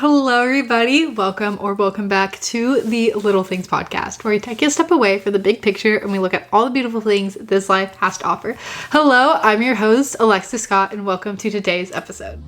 Hello everybody, welcome back to the Little Things podcast, where we take a step away from the big picture and we look at all the beautiful things this life has to offer. Hello, I'm your host, Alexis Scott, and welcome to today's episode.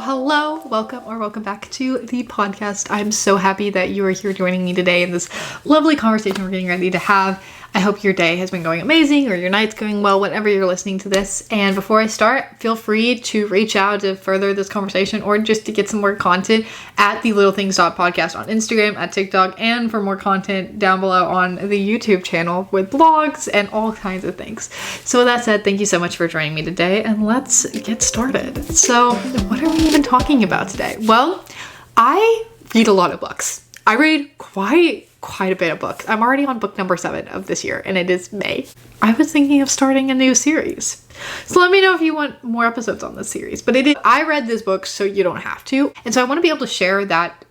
Hello, welcome back to the podcast. I'm so happy that you are here joining me today in this lovely conversation we're getting ready to have. I hope your day has been going amazing or your night's going well, whenever you're listening to this. And before I start, feel free to reach out to further this conversation or just to get some more content at the littlethings.podcast on Instagram, at TikTok, and for more content down below on the YouTube channel with blogs and all kinds of things. So with that said, thank you so much for joining me today, and let's get started. So what are we even talking about today? Well, I read a lot of books. I read quite a bit of books. I'm already on book number 7 of this year, and it is May. I was thinking of starting a new series. So let me know if you want more episodes on this series. But I read this book so you don't have to. And so I want to be able to share that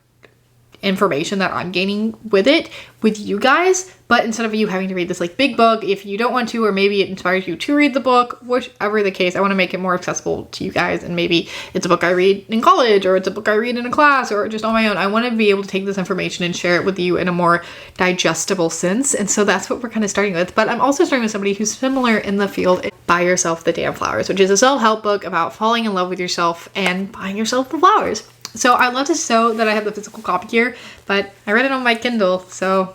information that I'm gaining with it with you guys, but instead of you having to read this like big book, if you don't want to, or maybe it inspires you to read the book, whichever the case, I want to make it more accessible to you guys. And maybe it's a book I read in college, or it's a book I read in a class, or just on my own. I want to be able to take this information and share it with you in a more digestible sense. And so that's what we're kind of starting with. But I'm also starting with somebody who's similar in the field. Buy Yourself the Damn Flowers, which is a self-help book about falling in love with yourself and buying yourself the flowers. So I love to sew that I have the physical copy here, but I read it on my Kindle, so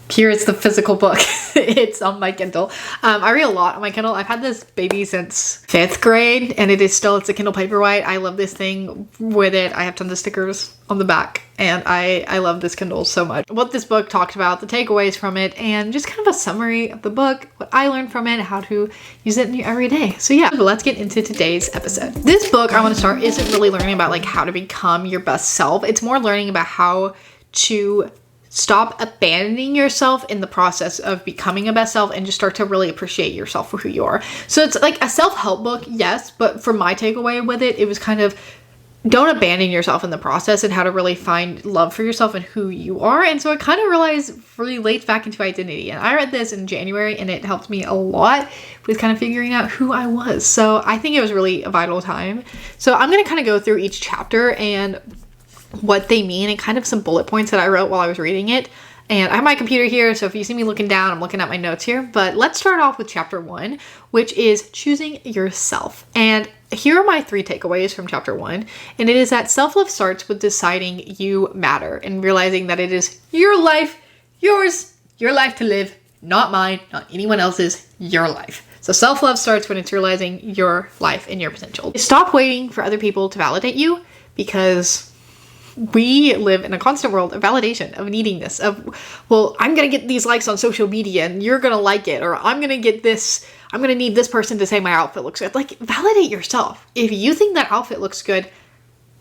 here is the physical book. It's on my Kindle. I read a lot on my Kindle. I've had this baby since 5th grade, and it's a Kindle Paperwhite. I love this thing with it. I have tons of stickers on the back, and I love this Kindle so much. What this book talked about, the takeaways from it, and just kind of a summary of the book, what I learned from it, how to use it in your everyday. So yeah, let's get into today's episode. This book I want to start isn't really learning about like how to become your best self. It's more learning about how to stop abandoning yourself in the process of becoming a best self and just start to really appreciate yourself for who you are. So it's like a self-help book, yes, but for my takeaway with it, it was kind of don't abandon yourself in the process and how to really find love for yourself and who you are. And so I kind of realized really relates back into identity. And I read this in January and it helped me a lot with kind of figuring out who I was. So I think it was really a vital time. So I'm going to kind of go through each chapter and what they mean and kind of some bullet points that I wrote while I was reading it. And I have my computer here, so if you see me looking down, I'm looking at my notes here. But let's start off with chapter 1, which is choosing yourself. And here are my 3 takeaways from chapter 1. And it is that self-love starts with deciding you matter and realizing that it is your life, yours, your life to live, not mine, not anyone else's, your life. So self-love starts when it's realizing your life and your potential. Stop waiting for other people to validate you, because we live in a constant world of validation, of needing this, of, well, I'm going to get these likes on social media and you're going to like it, or I'm going to get this, I'm going to need this person to say my outfit looks good. Like, validate yourself. If you think that outfit looks good,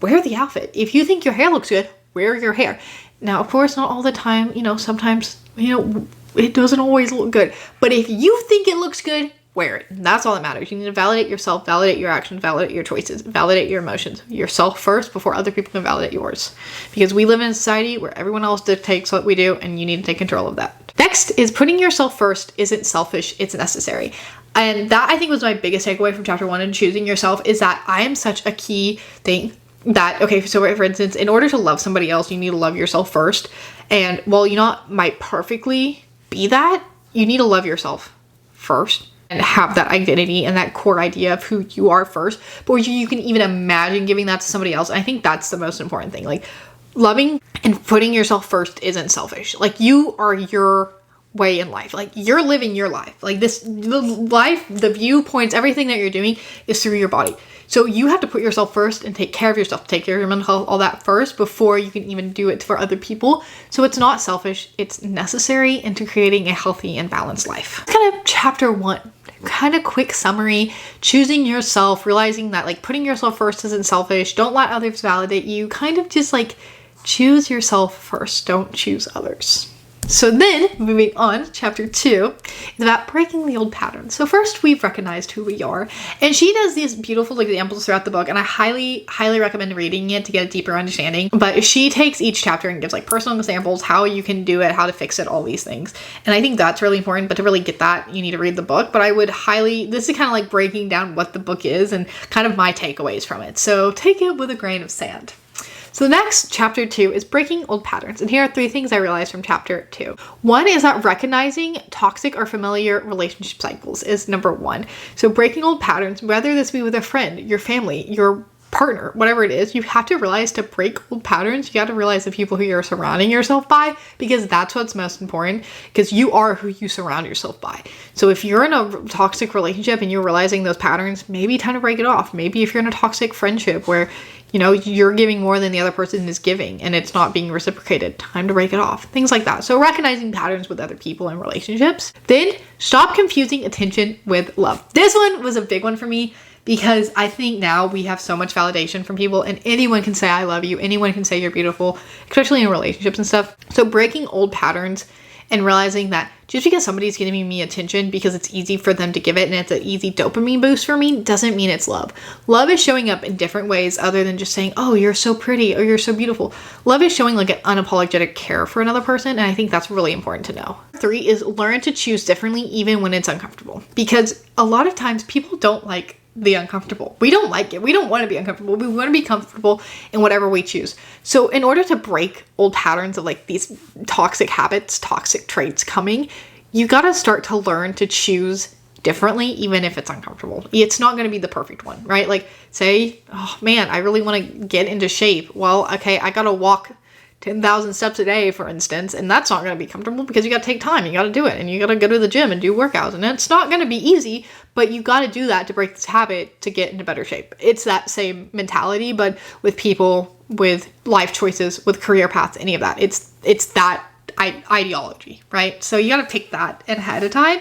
wear the outfit. If you think your hair looks good, wear your hair. Now, of course, not all the time, sometimes, it doesn't always look good. But if you think it looks good, wear it. That's all that matters. You need to validate yourself, validate your actions, validate your choices, validate your emotions. Yourself first before other people can validate yours. Because we live in a society where everyone else dictates what we do, and you need to take control of that. Next is putting yourself first isn't selfish, it's necessary. And that, I think, was my biggest takeaway from chapter 1 in choosing yourself, is that I am such a key thing that, okay, so for instance, in order to love somebody else, you need to love yourself first. And while you might perfectly be that, you need to love yourself first and have that identity and that core idea of who you are first, before you can even imagine giving that to somebody else. And I think that's the most important thing. Like, loving and putting yourself first isn't selfish. Like, you are your way in life. Like, you're living your life. Like, the life, the viewpoints, everything that you're doing is through your body. So you have to put yourself first and take care of yourself, take care of your mental health, all that first, before you can even do it for other people. So it's not selfish, it's necessary into creating a healthy and balanced life. That's kind of chapter 1. kind of quick summary, choosing yourself, realizing that like putting yourself first isn't selfish. Don't let others validate you. Kind of just like choose yourself first. Don't choose others. So then, moving on, chapter 2 is about breaking the old patterns. So first, we've recognized who we are. And she does these beautiful examples throughout the book, and I highly, highly recommend reading it to get a deeper understanding. But she takes each chapter and gives like personal examples, how you can do it, how to fix it, all these things. And I think that's really important, but to really get that, you need to read the book. But I would highly, this is kind of like breaking down what the book is and kind of my takeaways from it. So take it with a grain of sand. So the next, chapter 2, is breaking old patterns. And here are 3 things I realized from chapter 2. One is that recognizing toxic or familiar relationship cycles is number 1. So breaking old patterns, whether this be with a friend, your family, your partner, whatever it is, you have to realize to break old patterns. You got to realize the people who you're surrounding yourself by, because that's what's most important, because you are who you surround yourself by. So if you're in a toxic relationship and you're realizing those patterns, maybe time to break it off. Maybe if you're in a toxic friendship where you know, you're giving more than the other person is giving and it's not being reciprocated, time to break it off. Things like that. So recognizing patterns with other people and relationships. Then stop confusing attention with love. This one was a big one for me because I think now we have so much validation from people, and anyone can say, I love you. Anyone can say you're beautiful, especially in relationships and stuff. So breaking old patterns and realizing that just because somebody's giving me attention because it's easy for them to give it and it's an easy dopamine boost for me doesn't mean it's love. Love is showing up in different ways other than just saying, oh, you're so pretty or you're so beautiful. Love is showing like an unapologetic care for another person, and I think that's really important to know. 3 is learn to choose differently even when it's uncomfortable, because a lot of times people don't like the uncomfortable. We don't like it. We don't want to be uncomfortable. We want to be comfortable in whatever we choose. So in order to break old patterns of like these toxic habits, toxic traits coming, you got to start to learn to choose differently, even if it's uncomfortable. It's not going to be the perfect one, right? Like say, oh man, I really want to get into shape. Well, okay, I got to walk 10,000 steps a day, for instance, and that's not going to be comfortable because you got to take time, you got to do it, and you got to go to the gym and do workouts, and it's not going to be easy, but you got to do that to break this habit to get into better shape. It's that same mentality, but with people, with life choices, with career paths, any of that. It's that ideology, right? So you got to pick that ahead of time.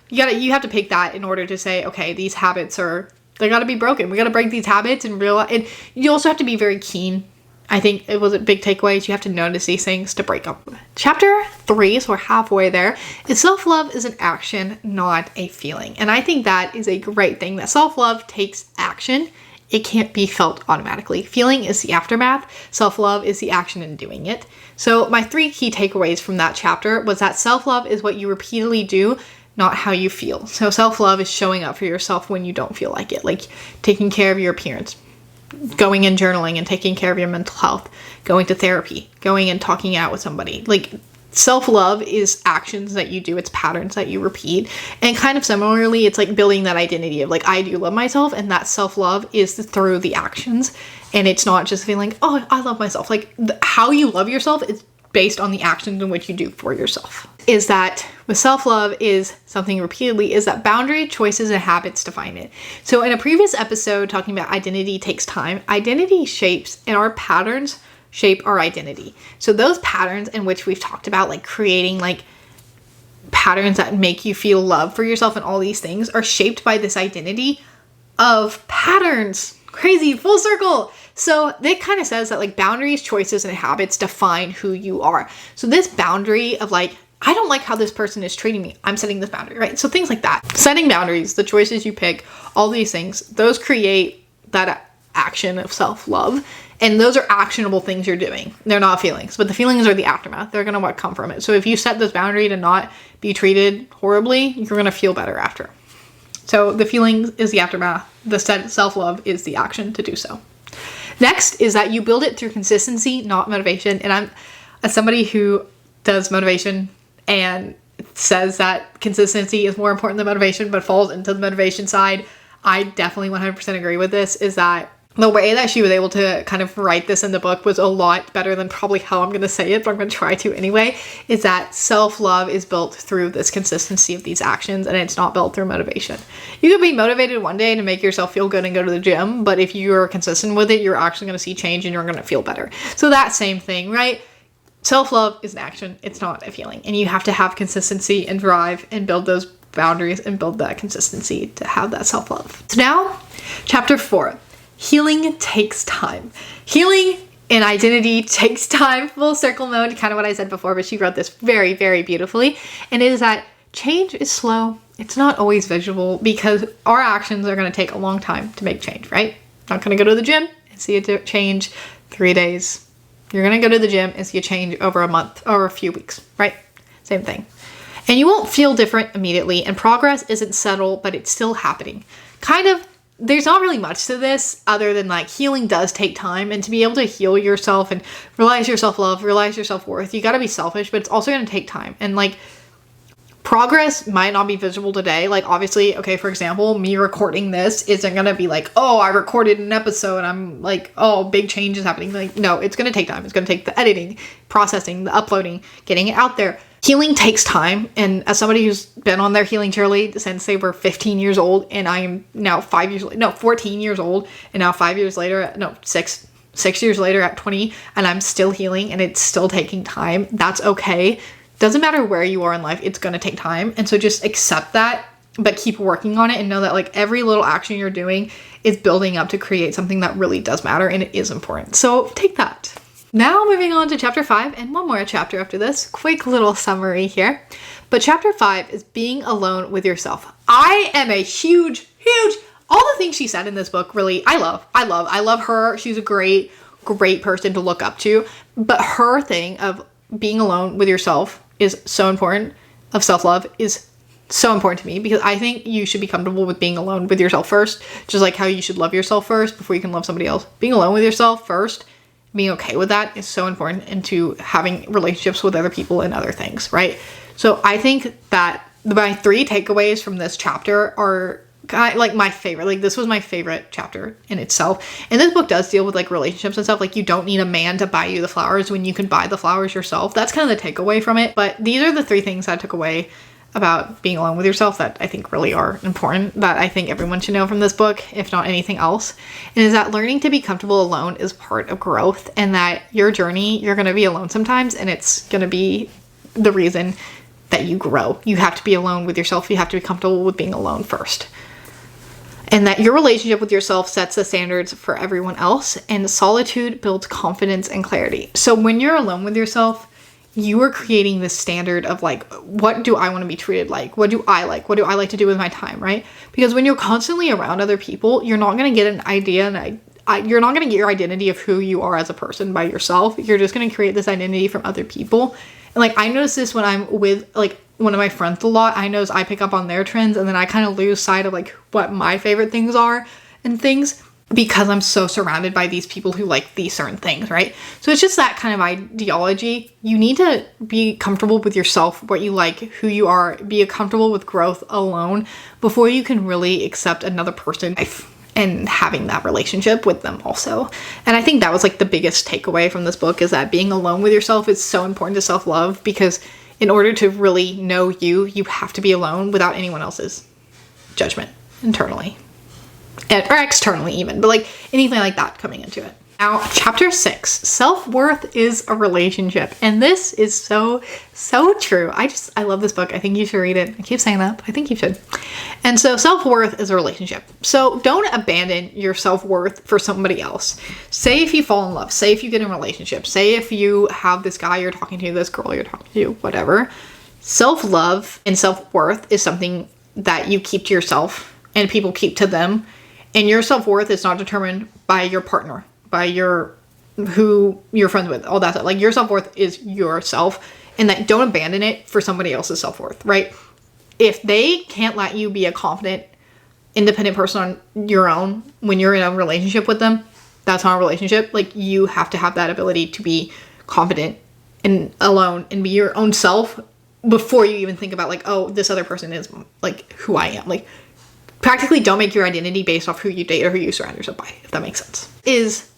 You have to pick that in order to say, okay, these habits they got to be broken. We got to break these habits and realize, and you also have to be very keen. I think it was a big takeaway. You have to notice these things to break up. Chapter 3, so we're halfway there, is self-love is an action, not a feeling. And I think that is a great thing, that self-love takes action. It can't be felt automatically. Feeling is the aftermath. Self-love is the action in doing it. So my 3 key takeaways from that chapter was that self-love is what you repeatedly do, not how you feel. So self-love is showing up for yourself when you don't feel like it, like taking care of your appearance, going and journaling and taking care of your mental health, going to therapy, going and talking out with somebody. Like self-love is actions that you do, it's patterns that you repeat. And kind of similarly, it's like building that identity of like, I do love myself, and that self-love is through the actions. And it's not just feeling, oh, I love myself. Like how you love yourself is based on the actions in which you do for yourself. Is that with self-love is something repeatedly, is that boundary, choices, and habits define it. So in a previous episode talking about identity takes time, identity shapes and our patterns shape our identity. So those patterns in which we've talked about, like creating like patterns that make you feel love for yourself and all these things, are shaped by this identity of patterns. Crazy, full circle. So that kind of says that like boundaries, choices, and habits define who you are. So this boundary of like, I don't like how this person is treating me, I'm setting this boundary, right? So things like that. Setting boundaries, the choices you pick, all these things, those create that action of self-love. And those are actionable things you're doing. They're not feelings, but the feelings are the aftermath. They're going to come from it. So if you set this boundary to not be treated horribly, you're going to feel better after. So the feelings is the aftermath. The self-love is the action to do so. Next is that you build it through consistency, not motivation. And I'm, as somebody who does motivation and says that consistency is more important than motivation, but falls into the motivation side, I definitely 100% agree with this, is that the way that she was able to kind of write this in the book was a lot better than probably how I'm going to say it, but I'm going to try to anyway, is that self-love is built through this consistency of these actions, and it's not built through motivation. You could be motivated one day to make yourself feel good and go to the gym, but if you're consistent with it, you're actually going to see change and you're going to feel better. So that same thing, right? Self-love is an action. It's not a feeling. And you have to have consistency and drive and build those boundaries and build that consistency to have that self-love. So now, chapter 4, healing takes time. Healing and identity takes time, full circle mode, kind of what I said before, but she wrote this very, very beautifully. And it is that change is slow. It's not always visual because our actions are going to take a long time to make change, right? Not going to go to the gym and see a change 3 days. You're going to go to the gym and see a change over a month or a few weeks, right? Same thing. And you won't feel different immediately, and progress isn't subtle, but it's still happening. Kind of, there's not really much to this other than like healing does take time, and to be able to heal yourself and realize your self-love, realize your self-worth, you got to be selfish, but it's also going to take time. And like, progress might not be visible today. Like, obviously, okay, for example, me recording this isn't going to be like, oh, I recorded an episode and I'm like, oh, big change is happening. Like, no, it's going to take time. It's going to take the editing, processing, the uploading, getting it out there. Healing takes time. And as somebody who's been on their healing journey since they were 15 years old, and I am now 14 years old, and now 5 years later, 6 years later at 20, and I'm still healing and it's still taking time. That's okay. Doesn't matter where you are in life, it's going to take time. And so just accept that, but keep working on it and know that like every little action you're doing is building up to create something that really does matter and it is important. So take that. Now moving on to chapter 5 and one more chapter after this. Quick little summary here. But chapter 5 is being alone with yourself. I am a huge, all the things she said in this book really, I love her. She's a great person to look up to. But her thing of being alone with yourself is so important, of self-love is so important to me, because I think you should be comfortable with being alone with yourself first, just like how you should love yourself first before you can love somebody else. Being alone with yourself first, being okay with that is so important into having relationships with other people and other things, right? So I think that my 3 takeaways from this chapter are like my favorite. Like, this was my favorite chapter in itself. And this book does deal with like relationships and stuff. Like, you don't need a man to buy you the flowers when you can buy the flowers yourself. That's kind of the takeaway from it. But these are the 3 things I took away about being alone with yourself that I think really are important, that I think everyone should know from this book, if not anything else. And is that learning to be comfortable alone is part of growth, and that your journey, you're going to be alone sometimes, and it's going to be the reason that you grow. You have to be alone with yourself. You have to be comfortable with being alone first. And that your relationship with yourself sets the standards for everyone else, and solitude builds confidence and clarity. So when you're alone with yourself, you are creating this standard of like, what do I want to be treated like? What do I like? What do I like to do with my time, right? Because when you're constantly around other people, you're not going to get an idea, and you're not going to get your identity of who you are as a person by yourself. You're just going to create this identity from other people. And like, I notice this when I'm with like one of my friends a lot. I notice I pick up on their trends, and then I kind of lose sight of like what my favorite things are and things, because I'm so surrounded by these people who like these certain things, right? So it's just that kind of ideology. You need to be comfortable with yourself, what you like, who you are, be comfortable with growth alone before you can really accept another person and having that relationship with them also. And I think that was like the biggest takeaway from this book, is that being alone with yourself is so important to self-love, because in order to really know you, you have to be alone without anyone else's judgment internally. Or externally even, but like anything like that coming into it. Now, chapter 6, self-worth is a relationship. And this is so true. I love this book. I think you should read it. I keep saying that, but I think you should. And so self-worth is a relationship. So don't abandon your self-worth for somebody else. Say if you fall in love, say if you get in a relationship, say if you have this guy you're talking to, this girl you're talking to, whatever. Self-love and self-worth is something that you keep to yourself and people keep to them. And your self-worth is not determined by your partner, by who you're friends with, all that stuff. Like, your self-worth is yourself, and that don't abandon it for somebody else's self-worth, right? If they can't let you be a confident, independent person on your own when you're in a relationship with them, that's not a relationship. Like, you have to have that ability to be confident and alone and be your own self before you even think about like, oh, this other person is like who I am. Like, practically don't make your identity based off who you date or who you surround yourself by, if that makes sense. Is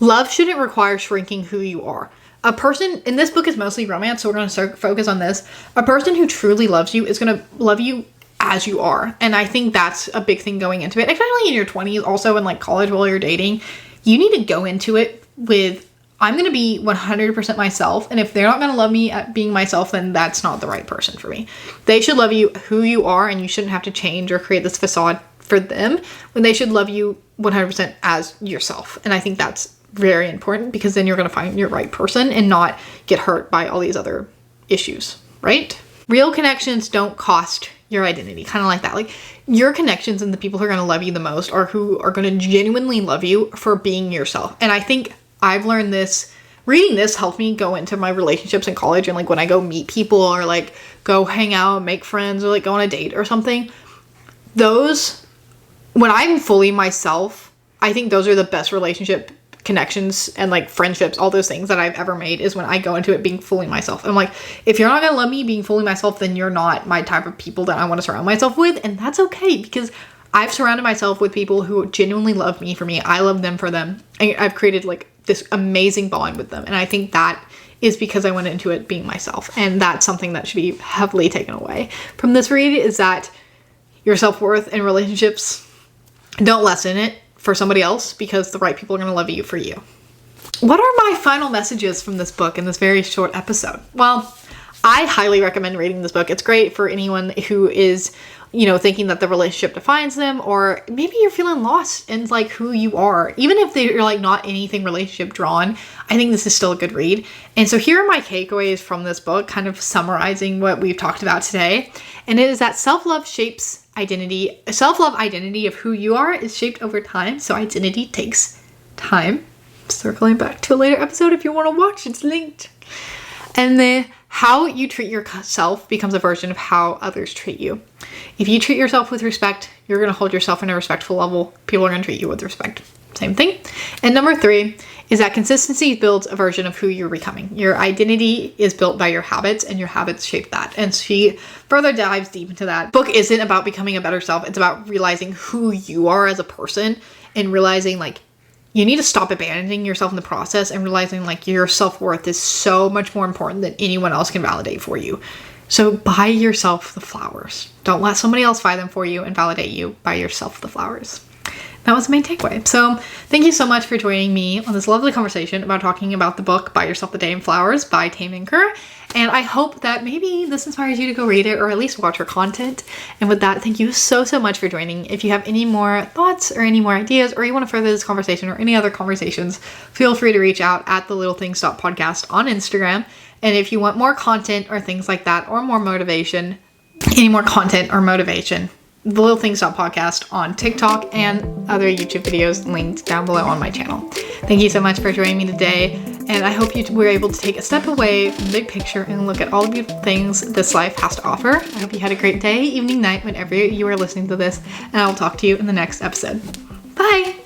love shouldn't require shrinking who you are. A person, in this book is mostly romance, so we're going to focus on this. A person who truly loves you is going to love you as you are. And I think that's a big thing going into it, especially in your 20s, also in like college while you're dating. You need to go into it with I'm going to be 100% myself. And if they're not going to love me at being myself, then that's not the right person for me. They should love you who you are, and you shouldn't have to change or create this facade for them, when they should love you 100% as yourself. And I think that's very important, because then you're going to find your right person and not get hurt by all these other issues, right? Real connections don't cost your identity. Kind of like that. Like, your connections and the people who are going to love you the most are who are going to genuinely love you for being yourself. And I think I've learned this, reading this helped me go into my relationships in college, and like when I go meet people or like go hang out, make friends, or like go on a date or something, those, when I'm fully myself, I think those are the best relationship connections and like friendships, all those things that I've ever made, is when I go into it being fully myself. I'm like, if you're not gonna love me being fully myself, then you're not my type of people that I want to surround myself with. And that's okay, because I've surrounded myself with people who genuinely love me for me. I love them for them. And I've created like this amazing bond with them. And I think that is because I went into it being myself. And that's something that should be heavily taken away from this read, is that your self-worth and relationships, don't lessen it for somebody else, because the right people are going to love you for you. What are my final messages from this book in this very short episode? Well, I highly recommend reading this book. It's great for anyone who is, you know, thinking that the relationship defines them, or maybe you're feeling lost in like who you are. Even if you're like not anything relationship drawn, I think this is still a good read. And so here are my takeaways from this book, kind of summarizing what we've talked about today. And it is that self-love shapes identity. A self-love identity of who you are is shaped over time. So identity takes time. Circling back to a later episode if you want to watch, it's linked. And then how you treat yourself becomes a version of how others treat you. If you treat yourself with respect, you're going to hold yourself in a respectful level. People are going to treat you with respect. Same thing. And number 3 is that consistency builds a version of who you're becoming. Your identity is built by your habits, and your habits shape that. And she further dives deep into that. Book isn't about becoming a better self. It's about realizing who you are as a person, and realizing like you need to stop abandoning yourself in the process, and realizing like your self-worth is so much more important than anyone else can validate for you. So buy yourself the flowers. Don't let somebody else buy them for you and validate you. Buy yourself the flowers. That was the main takeaway. So thank you so much for joining me on this lovely conversation about talking about the book Buy Yourself the Damn Flowers by Tame and Kaur. And I hope that maybe this inspires you to go read it, or at least watch her content. And with that, thank you so much for joining. If you have any more thoughts or any more ideas, or you want to further this conversation or any other conversations, feel free to reach out at thelittlethings.podcast on Instagram. And if you want more content or things like that, or more motivation, any more content or motivation, thelittlethings.podcast on TikTok and other YouTube videos linked down below on my channel. Thank you so much for joining me today, and I hope you were able to take a step away from the big picture and look at all the beautiful things this life has to offer. I hope you had a great day, evening, night, whenever you are listening to this, and I'll talk to you in the next episode. Bye!